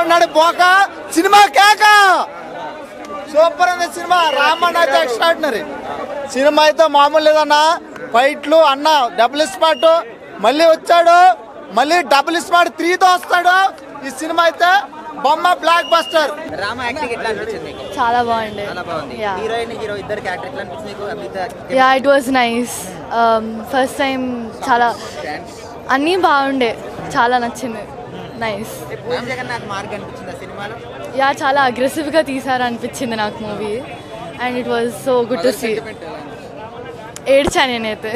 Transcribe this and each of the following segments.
అన్నాడు బోక సినిమా కేక సూపర్ ఉంది సినిమా. రామన్న అయితే ఎక్స్ట్రాడినరీ సినిమా అయితే మామూలు లేదన్నా. ఫైట్లు అన్న డబుల్ స్పాట్ మళ్ళీ వచ్చాడు, మళ్ళీ డబుల్ స్పాట్ 3తో వస్తాడు. ఈ సినిమా అయితే బొమ్మ బ్లాక్ బస్టర్. రామ యాక్టింగ్ ఎట్లా అనిపించింది? చాలా బాగుంది. చాలా బాగుంది. హీరోయిన్ హీరో ఇద్దరు క్యారెక్టర్ ఎట్లా అనిపించింది? Yeah it was nice. First time చాలా అన్నీ బాగుండే, చాలా నచ్చింది. నైస్. రామ్ జగన్నాథ్ మార్క్ అనిపించింది ఆ సినిమాలో. యా చాలా అగ్రెసివ్గా తీసారనిపించింది నాకు movie. And it was so good to see. ఏడ్చాను నేనైతే.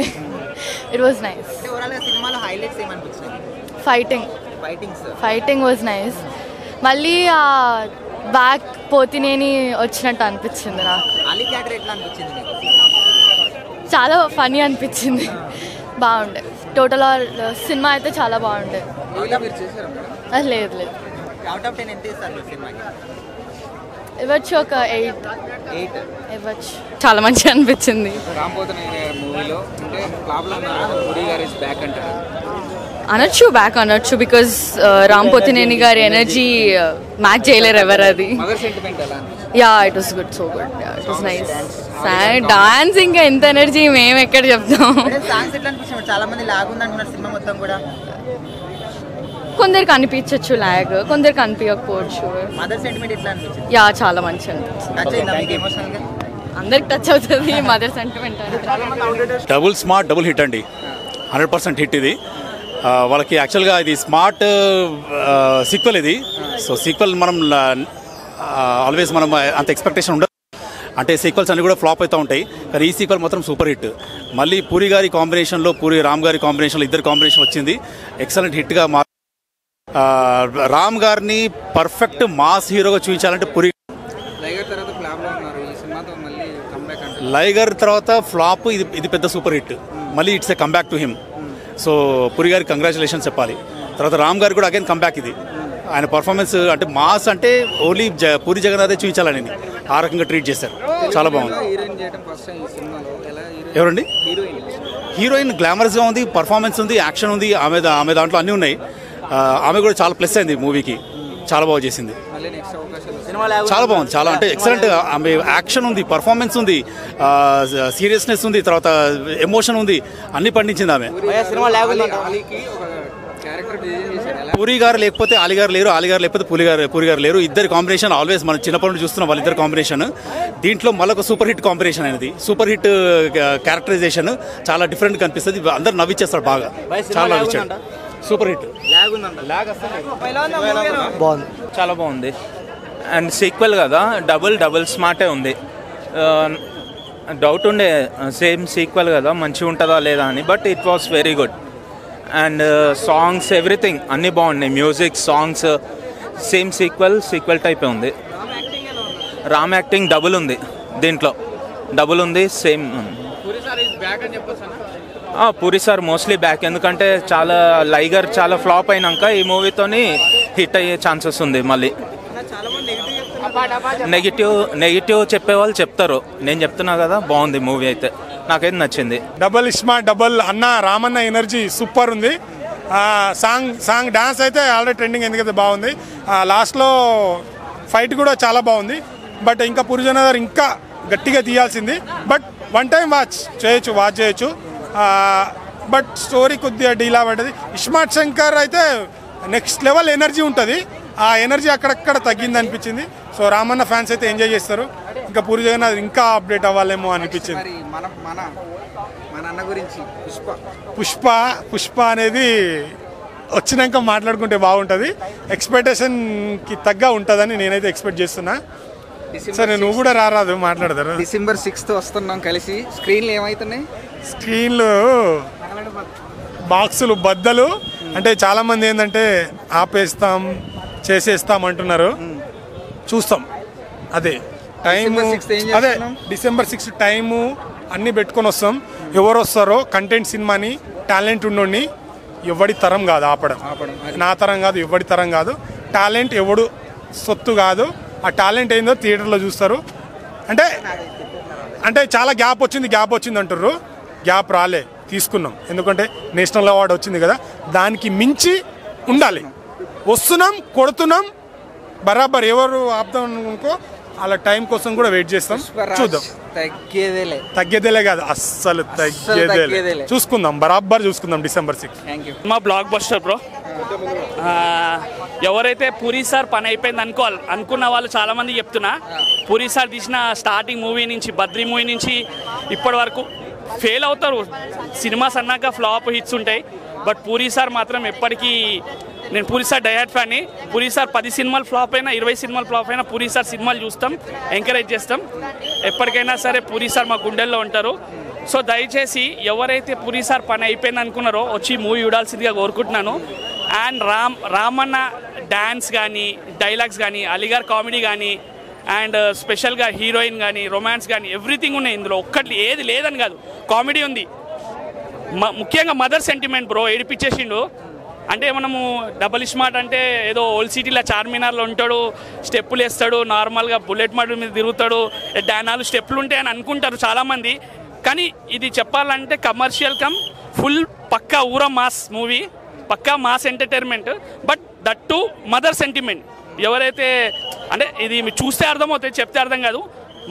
It was nice. సినిమాలో హైలైట్స్ ఏమనిపించింది? Fighting was nice. మళ్ళీ ఆ బ్యాక్ పోతినేని వచ్చినట్టు అనిపించింది నాకు. అలీ క్యారెక్టర్ ఎట్లా అనిపించింది? చాలా ఫనీ అనిపించింది. బాగుండే. టోటల్ సినిమా అయితే చాలా బాగుండే. లేదు లేదు అవుట్ ఆఫ్ 10 ఎంత ఇస్తారు సినిమాకి? ఇవ్వచ్చు ఒక 8 ఇవ్వచ్చు. చాలా మంచిగా అనిపించింది. అనొచ్చు బికాస్ రామ్ పోతినేని గారి ఎనర్జీ మ్యాచ్ చేయలేరు ఎవరు. అది yeah it was good, so good. It was nice. Dance ఇంకా ఎంత ఎనర్జీ మేము ఎక్కడ చెప్తాం. చాలా మంది లాగ్ ఉంది అంటున్నారు సినిమా మొత్తం కూడా. కొందరికి అనిపించచ్చు లాగ్, కొందరికి అనిపించకపోవచ్చు. యా చాలా మంచిగా అనిపించింది. అందరికి టచ్ అవుతుంది mother sentiment. Double smart double hit అండి, 100% హిట్ ఇది. వాళ్ళకి యాక్చువల్గా ఇది స్మార్ట్ సీక్వెల్ ఇది. సో సీక్వెల్ మనం ఆల్వేస్ మనం అంత ఎక్స్పెక్టేషన్ ఉండదు, అంటే సీక్వెల్స్ అన్నీ కూడా ఫ్లాప్ అవుతూ ఉంటాయి. కానీ ఈ సీక్వెల్ మాత్రం సూపర్ హిట్. మళ్ళీ పూరి గారి కాంబినేషన్లో, పూరి రామ్ గారి కాంబినేషన్లో ఇద్దరు కాంబినేషన్ వచ్చింది. ఎక్సలెంట్ హిట్గా రామ్ గారిని పర్ఫెక్ట్ మాస్ హీరోగా చూపించాలంటే పూరి. లైగర్ తర్వాత ఫ్లాప్, ఇది పెద్ద సూపర్ హిట్. మళ్ళీ it's a comeback to him. So puri గారికి కంగ్రాచులేషన్స్ చెప్పాలి. తర్వాత రామ్ గారు కూడా అగైన్ కంబ్యాక్. ఇది ఆయన పర్ఫార్మెన్స్ అంటే మాస్ అంటే ఓన్లీ పూరి జగన్నాథే చూపించాలని ఆ రకంగా ట్రీట్ చేశారు. చాలా బాగుంది. ఎవరండి హీరోయిన్? గ్లామరస్గా ఉంది, పర్ఫార్మెన్స్ ఉంది, యాక్షన్ ఉంది. ఆమె దాంట్లో అన్నీ ఉన్నాయి. ఆమె కూడా చాలా ప్లస్ అయింది మూవీకి. చాలా బాగా చేసింది. చాలా బాగుంది. చాలా అంటే ఎక్సలెంట్. ఆమె యాక్షన్ ఉంది, పర్ఫార్మెన్స్ ఉంది, సీరియస్నెస్ ఉంది, తర్వాత ఎమోషన్ ఉంది, అన్ని పండించింది ఆమె. పూరి గారు లేకపోతే అలీ గారు లేరు, అలీ గారు లేకపోతే పూరి గారు లేరు. ఇద్దరు కాంబినేషన్ ఆల్వేస్ మనం చిన్నప్పటి నుంచి చూస్తున్నాం వాళ్ళిద్దరు కాంబినేషన్. దీంట్లో మళ్ళొక సూపర్ హిట్ కాంబినేషన్ అనేది. సూపర్ హిట్ క్యారెక్టరైజేషన్ చాలా డిఫరెంట్ కనిపిస్తుంది. అందరు నవ్విచ్చేస్తారు బాగా. చాలా నవ్వించాడు. Super hit. బాగుంది, చాలా బాగుంది. అండ్ సీక్వెల్ కదా, డబుల్ స్మార్టే ఉంది. డౌట్ ఉండే సేమ్ సీక్వెల్ కదా మంచిగా ఉంటుందా లేదా అని, but it was very good. And songs everything అన్నీ బాగున్నాయి. మ్యూజిక్, సాంగ్స్ సేమ్ సీక్వెల్ టైపే ఉంది. రామ్ యాక్టింగ్ డబుల్ ఉంది దీంట్లో, డబుల్ ఉంది, same. Puri sir mostly back, ఎందుకంటే చాలా లైగర్ చాలా ఫ్లాప్ అయినాక ఈ మూవీతోని హిట్ అయ్యే ఛాన్సెస్ ఉంది. మళ్ళీ నెగిటివ్ చెప్పేవాళ్ళు చెప్తారు, నేను చెప్తున్నా కదా. బాగుంది మూవీ అయితే, నాకైతే నచ్చింది. డబుల్ అన్న రామన్న ఎనర్జీ సూపర్ ఉంది. సాంగ్ డాన్స్ అయితే ఆల్రెడీ ట్రెండింగ్, ఎందుకైతే బాగుంది. లాస్ట్లో ఫైట్ కూడా చాలా బాగుంది. బట్ ఇంకా పూరి జగన్నాథ్ ఇంకా గట్టిగా తీయాల్సింది. బట్ వన్ టైం వాచ్ చేయొచ్చు. బట్ స్టోరీ కొద్దిగా డీలా పడ్డది. ఇస్మార్ట్ శంకర్ అయితే నెక్స్ట్ లెవెల్ ఎనర్జీ ఉంటుంది. ఆ ఎనర్జీ అక్కడక్కడ తగ్గింది అనిపించింది. సో రామన్న ఫ్యాన్స్ అయితే ఎంజాయ్ చేస్తారు. ఇంకా పూరి జగన్నాథ్ ఇంకా అప్డేట్ అవ్వాలేమో అనిపించింది. పుష్ప అనేది వచ్చినాక మాట్లాడుకుంటే బాగుంటుంది. ఎక్స్పెక్టేషన్కి తగ్గ ఉంటుందని నేనైతే ఎక్స్పెక్ట్ చేస్తున్నా. సరే నువ్వు కూడా రారాదు, మాట్లాడతారు. December 6th వస్తున్నాం కలిసి. స్క్రీన్లు ఏమవుతున్నాయి? స్క్రీన్లు బాక్సులు బద్దలు. అంటే చాలామంది ఏంటంటే ఆపేస్తాం చేసేస్తాం అంటున్నారు. చూస్తాం. అదే టైము, అదే December 6th టైము అన్నీ పెట్టుకొని వస్తాం. ఎవరు వస్తారో కంటెంట్ సినిమాని టాలెంట్ ఉన్నోడిని ఎవడి తరం కాదు ఆపడం. నా తరం కాదు, ఎవడి తరం కాదు. టాలెంట్ ఎవడు సొత్తు కాదు. ఆ టాలెంట్ ఏందో థియేటర్లో చూస్తారు. అంటే చాలా గ్యాప్ వచ్చింది అంటారు. గ్యాప్ రాలే, తీసుకున్నాం. ఎందుకంటే నేషనల్ అవార్డు వచ్చింది కదా, దానికి మించి ఉండాలి. వస్తున్నాం, కొడుతున్నాం, బరాబర్ ఎవరు ఆపుతాం అనుకో అలా టైం కోసం కూడా వెయిట్ చేస్తాం, చూద్దాం. తగ్గేదేలే కాదు, అస్సలు తగ్గేదేలే. చూసుకుందాం, బరాబర్ చూసుకుందాం December 6. మా బ్లాక్ బస్టర్ బ్రో. ఎవరైతే పూరి సార్ పని అయిపోయింది అనుకున్న వాళ్ళు చాలా మంది చెప్తున్నా, పూరి సార్ తీసిన స్టార్టింగ్ మూవీ నుంచి బద్రీ మూవీ నుంచి ఇప్పటి వరకు ఫెయిల్ అవుతారు. సినిమాస్ అన్నాక ఫ్లాప్ హిట్స్ ఉంటాయి, బట్ పూరి సార్ మాత్రం ఎప్పటికీ, నేను పూరి సార్ డైహార్డ్ ఫ్యాన్ని. పూరి సార్ 10 సినిమాలు ఫ్లాప్ అయినా 20 సినిమాలు ఫ్లాప్ అయినా పూరి సార్ సినిమాలు చూస్తాం, ఎంకరేజ్ చేస్తాం. ఎప్పటికైనా సరే పూరి సార్ మా గుండెల్లో ఉంటారు. సో దయచేసి ఎవరైతే పూరి సార్ పని అయిపోయింది అనుకున్నారో వచ్చి మూవీ చూడాల్సిందిగా కోరుకుంటున్నాను. అండ్ రామన్న డ్యాన్స్ కానీ, డైలాగ్స్ కానీ, అలీగార్ కామెడీ కానీ, అండ్ స్పెషల్గా హీరోయిన్ కానీ, రొమాన్స్ కానీ ఎవ్రీథింగ్ ఉన్నాయి ఇందులో. ఒక్కటి ఏది లేదని కాదు, కామెడీ ఉంది. ముఖ్యంగా మదర్ సెంటిమెంట్ బ్రో ఏడిపించేసిండు. అంటే మనము డబల్ స్మార్ట్ అంటే ఏదో ఓల్డ్ సిటీలో చార్మినార్లో ఉంటాడు, స్టెప్పులు వేస్తాడు, నార్మల్గా బుల్లెట్ మోడల్ మీద తిరుగుతాడు, డానాలు స్టెప్పులు ఉంటాయని అనుకుంటారు చాలామంది. కానీ ఇది చెప్పాలంటే కమర్షియల్ కమ్ ఫుల్ పక్కా ఊర మాస్ మూవీ, పక్కా mass entertainment, but that too mother sentiment. ఎవరైతే అంటే ఇది మీరు చూస్తే అర్థమవుతుంది, చెప్తే అర్థం కాదు.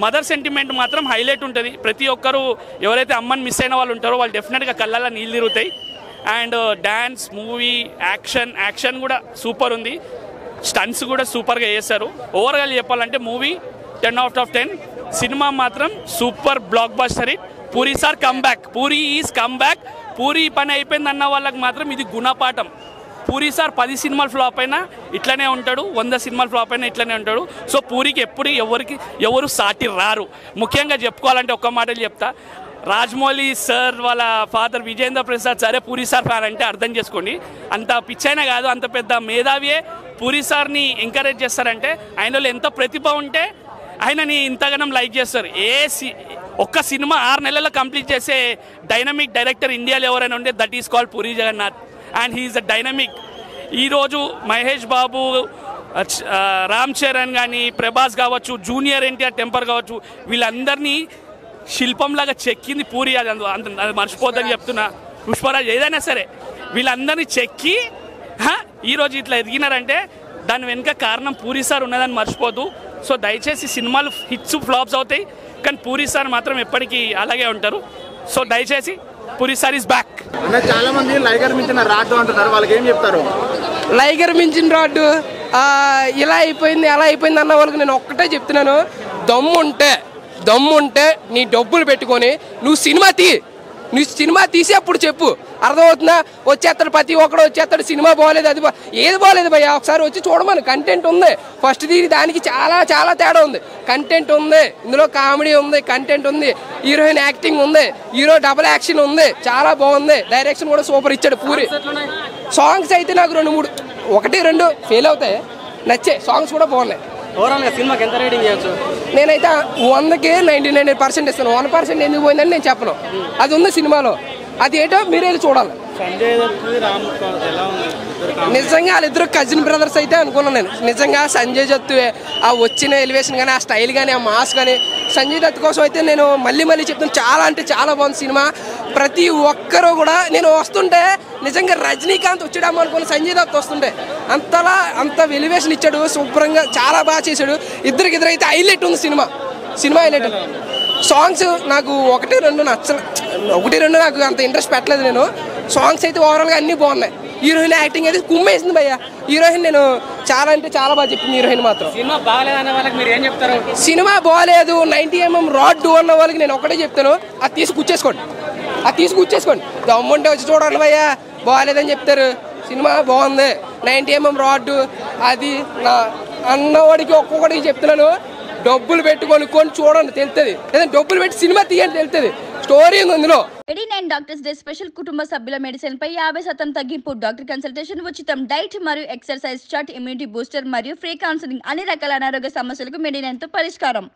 మదర్ సెంటిమెంట్ మాత్రం హైలైట్ ఉంటుంది. ప్రతి ఒక్కరు ఎవరైతే అమ్మని మిస్ అయిన వాళ్ళు ఉంటారో వాళ్ళు డెఫినెట్గా కళ్ళల్లో నీళ్ళు తిరుగుతాయి. అండ్ డ్యాన్స్, మూవీ, యాక్షన్ కూడా సూపర్ ఉంది, స్టంట్స్ కూడా సూపర్గా చేశారు. ఓవర్గా చెప్పాలంటే మూవీ 10 out of 10. సినిమా మాత్రం super block buster hit. Puri sir comeback, puri is comeback. Puri పని అయిపోయింది అన్న వాళ్ళకి మాత్రం ఇది గుణపాఠం. పూరి సార్ 10 సినిమాలు ఫ్లాప్ అయినా ఇట్లనే ఉంటాడు, 100 సినిమాలు ఫ్లాప్ అయినా ఇట్లనే ఉంటాడు. సో పూరికి ఎప్పుడు ఎవరు సాటి రారు. ముఖ్యంగా చెప్పుకోవాలంటే ఒక్క మాటలు చెప్తా, రాజమౌళి సార్ వాళ్ళ ఫాదర్ విజేంద్ర ప్రసాద్ సరే పూరి సార్ ఫ్యాన్ అంటే అర్థం చేసుకోండి. అంత పిచ్చైనా కాదు, అంత పెద్ద మేధావియే పూరి సార్ని ఎంకరేజ్ చేస్తారంటే ఆయనలో ఎంత ప్రతిభ ఉంటే ఆయనని ఇంతగానం లైక్ చేస్తారు. ఒక్క సినిమా 6 నెలల్లో కంప్లీట్ చేసే డైనమిక్ డైరెక్టర్ ఇండియాలో ఎవరైనా ఉంటే that is called Puri Jagannadh, and he is a dynamic. ఈరోజు మహేష్ బాబు, రామ్ చరణ్ కానీ, ప్రభాస్ కావచ్చు, జూనియర్ ఎన్టీఆర్ టెంపర్ కావచ్చు, వీళ్ళందరినీ శిల్పంలాగా చెక్కింది పూరి. అది మర్చిపోద్దని చెప్తున్నా. పుష్పరాజ్ ఏదైనా సరే వీళ్ళందరినీ చెక్కి ఈరోజు ఇట్లా ఎదిగినారంటే దాని వెనుక కారణం పూరి సార్ ఉన్నదని మర్చిపోదు. సో దయచేసి సినిమాలు హిట్స్ ఫ్లాప్స్ అవుతాయి, కానీ పూరి సార్ మాత్రం ఎప్పటికీ అలాగే ఉంటారు. సో దయచేసి పూరి సార్ ఇస్ బ్యాక్. చాలా మంది లైగర్ మించిన రాడ్డు అంటున్నారు, వాళ్ళకి ఏం చెప్తారు? లైగర్ మించిన రాడ్డు ఇలా అయిపోయింది అలా అయిపోయింది అన్న వాళ్ళకి నేను ఒక్కటే చెప్తున్నాను, దమ్ముంటే నీ డబ్బులు పెట్టుకొని నువ్వు సినిమా తీసి అప్పుడు చెప్పు, అర్థమవుతుందా? వచ్చేస్తాడు, ప్రతి ఒక్కడు వచ్చేస్తాడు, సినిమా బాగోలేదు, అది ఏది బాగోలేదు భయ్యా, ఒకసారి వచ్చి చూడమని. కంటెంట్ ఉంది, ఫస్ట్ దానికి చాలా చాలా తేడా ఉంది. కంటెంట్ ఉంది, ఇందులో కామెడీ ఉంది, కంటెంట్ ఉంది, హీరోయిన్ యాక్టింగ్ ఉంది, హీరో డబుల్ యాక్షన్ ఉంది, చాలా బాగుంది. డైరెక్షన్ కూడా సూపర్ ఇచ్చాడు పూరి. సాంగ్స్ అయితే నాకు 2-3 1-2 ఫెయిల్ అవుతాయి, నచ్చే సాంగ్స్ కూడా బాగున్నాయి. ఓవరాల్గా సినిమాకి ఎంత రేటింగ్ ఇవ్వచ్చు? నేనైతే 100కి 99% ఇస్తాను. 1% ఎందుకు పోయిందని నేను చెప్పను, అది ఉంది సినిమాలో. అది ఏంటో మీరే చూడాలి. నిజంగా వాళ్ళిద్దరు కజిన్ బ్రదర్స్ అయితే అనుకున్నాను నేను. నిజంగా సంజయ్ దత్ ఆ వచ్చిన ఎలివేషన్ కానీ, ఆ స్టైల్ కానీ, ఆ మాస్ కానీ, సంజయ్ దత్ కోసం అయితే నేను మళ్ళీ చెప్తాను, చాలా అంటే చాలా బాగుంది సినిమా. ప్రతి ఒక్కరూ కూడా నేను వస్తుంటే నిజంగా రజనీకాంత్ వచ్చాడేమో అనుకున్న సంజయ్ దత్ వస్తుంటే అంత ఎలివేషన్ ఇచ్చాడు, శుభ్రంగా చాలా బాగా చేశాడు. ఇద్దరు అయితే హైలైట్ ఉంది సినిమా హైలైట్. సాంగ్స్ నాకు 1-2 నచ్చలేదు, 1-2 నాకు అంత ఇంట్రెస్ట్ పెట్టలేదు నేను. సాంగ్స్ అయితే ఓవరాల్గా అన్నీ బాగున్నాయి. హీరోయిన్ యాక్టింగ్ అయితే కుమ్మేసింది భయ్య. హీరోయిన్ నేను చాలా అంటే చాలా బాగా చెప్పింది హీరోయిన్ మాత్రం. సినిమా బాగాలేదు అన్న వాళ్ళకి మీరు ఏం చెప్తారు? సినిమా బాగాలేదు 90mm రాడ్ అన్న వాళ్ళకి నేను ఒకటే చెప్తాను, అది తీసి కూర్చేసుకోండి. దమ్ముంటే వచ్చి చూడండి భయ్య, బాగాలేదని చెప్తారు. సినిమా బాగుంది, 90mm రాడ్ అది నా అన్నవాడికి ఒక్కొక్కడికి చెప్తున్నాను, డబ్బులు పెట్టుకొని చూడండి తెలుస్తుంది, లేదా డబ్బులు పెట్టి సినిమా తీయండి తెలుస్తుంది, స్టోరీ ఉంది అందులో. 89 డాక్టర్స్ డే స్పెషల్ కుటుంబ సభ్యుల మెడిసిన్ పై 50% తగ్గింపు, డాక్టర్ కన్సల్టేషన్ ఉచితం, డైట్ మరియు ఎక్సర్సైజ్ చార్ట్, ఇమ్యూనిటీ బూస్టర్ మరియు ఫ్రీ కౌన్సిలింగ్, అన్ని రకాల అనారోగ్య సమస్యలకు 89 తో పరిష్కారం.